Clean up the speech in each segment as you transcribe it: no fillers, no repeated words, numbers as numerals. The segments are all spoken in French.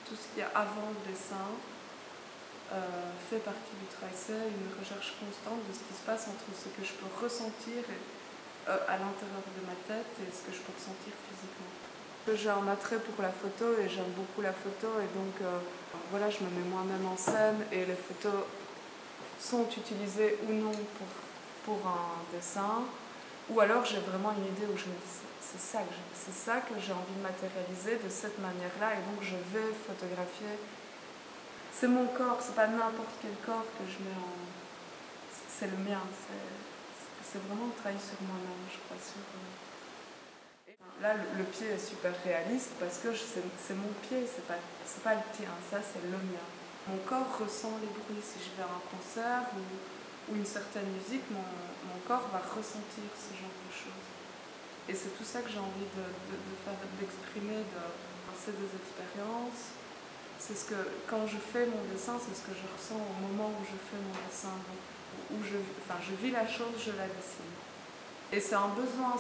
tout ce qui est avant le dessin fait partie du travail. C'est une recherche constante de ce qui se passe entre ce que je peux ressentir à l'intérieur de ma tête et ce que je peux ressentir physiquement. J'ai un attrait pour la photo et j'aime beaucoup la photo et donc voilà, je me mets moi-même en scène et les photos sont utilisées ou non pour un dessin, ou alors j'ai vraiment une idée où je me dis c'est ça que j'ai envie de matérialiser de cette manière-là et donc je vais photographier. C'est mon corps, c'est pas n'importe quel corps que je mets en... C'est le mien, c'est vraiment le travail sur moi-même, je crois. Là, le pied est super réaliste parce que c'est mon pied, c'est pas le tien, ça c'est le mien. Mon corps ressent les bruits. Si je vais à un concert ou une certaine musique, mon corps va ressentir ce genre de choses. Et c'est tout ça que j'ai envie de faire, d'exprimer. C'est des expériences. C'est ce que, quand je fais mon dessin, c'est ce que je ressens au moment où je fais mon dessin. Où je vis la chose, je la dessine. Et c'est un besoin,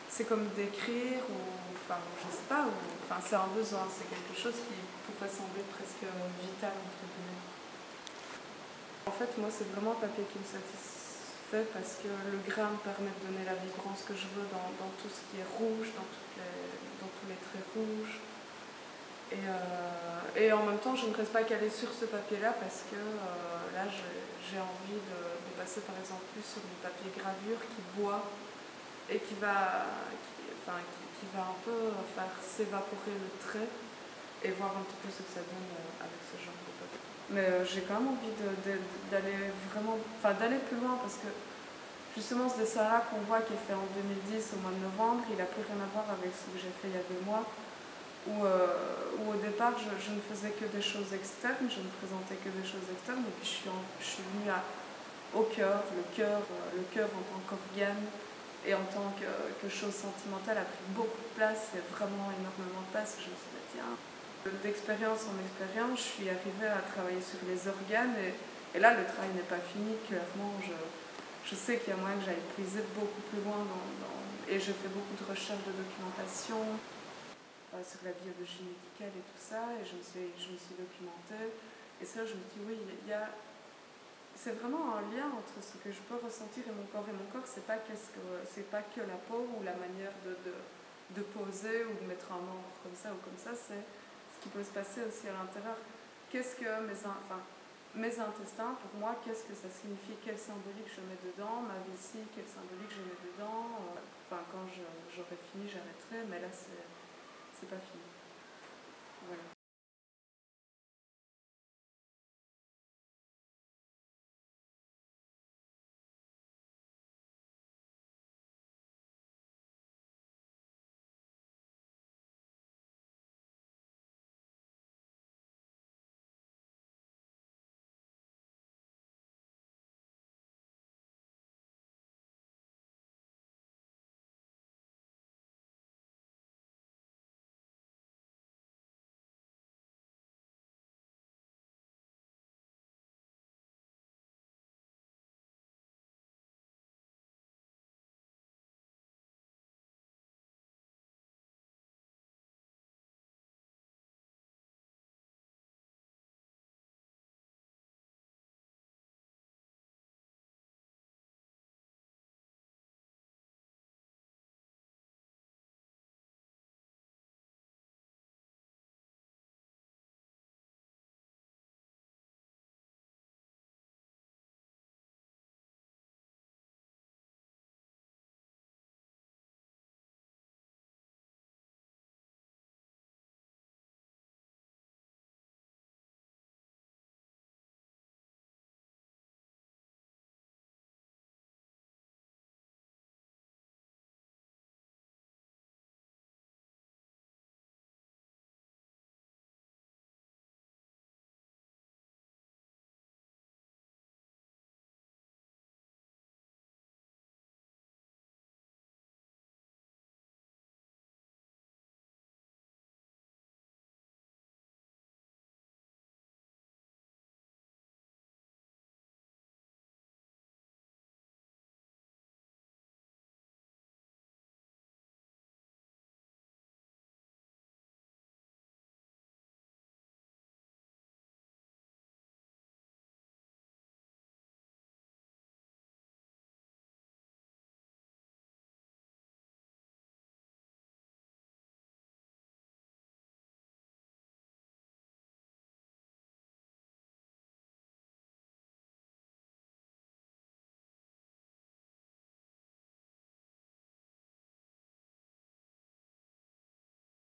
c'est comme d'écrire, ou enfin, je sais pas, c'est un besoin, c'est quelque chose qui pourrait sembler presque vital, entre guillemets. En fait, moi, c'est vraiment le papier qui me satisfait parce que le grain me permet de donner la vibrance que je veux dans tout ce qui est rouge, dans tous les traits rouges. Et en même temps, je ne reste pas calée sur ce papier-là parce que là, j'ai envie de passer par exemple plus sur du papier gravure qui boit et qui va un peu faire s'évaporer le trait et voir un petit peu ce que ça donne avec ce genre de papier. Mais j'ai quand même envie d'aller vraiment, d'aller plus loin parce que justement ce dessin-là qu'on voit qui est fait en 2010 au mois de novembre, il n'a plus rien à voir avec ce que j'ai fait il y a 2 mois. Où au départ je ne faisais que des choses externes, je ne présentais que des choses externes, et puis je suis venue au cœur, le cœur en tant qu'organe et en tant que chose sentimentale a pris beaucoup de place, et vraiment énormément de place. Je me suis dit tiens, d'expérience en expérience, je suis arrivée à travailler sur les organes, et là le travail n'est pas fini, clairement. Je sais qu'il y a moyen que j'aille puiser beaucoup plus loin et j'ai fait beaucoup de recherches de documentation sur la biologie médicale et tout ça, et je me suis documentée, et ça je me dis oui, c'est vraiment un lien entre ce que je peux ressentir et mon corps. Et mon corps, c'est pas que la peau ou la manière de poser ou de mettre un membre comme ça ou comme ça, c'est ce qui peut se passer aussi à l'intérieur. Qu'est-ce que mes intestins, pour moi, qu'est-ce que ça signifie, quelle symbolique je mets dedans, ma vessie, quelle symbolique je mets dedans. Quand j'aurai fini, j'arrêterai, mais là c'est pas fini. Voilà.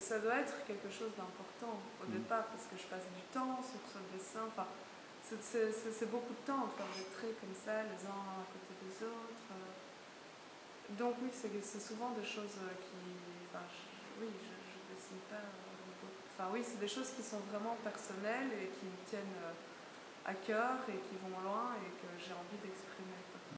Ça doit être quelque chose d'important au départ parce que je passe du temps sur ce dessin. Enfin, c'est beaucoup de temps de faire des traits comme ça, les uns à côté des autres. Donc oui, c'est souvent des choses qui... Enfin, oui, je dessine pas... Enfin oui, c'est des choses qui sont vraiment personnelles et qui me tiennent à cœur et qui vont loin et que j'ai envie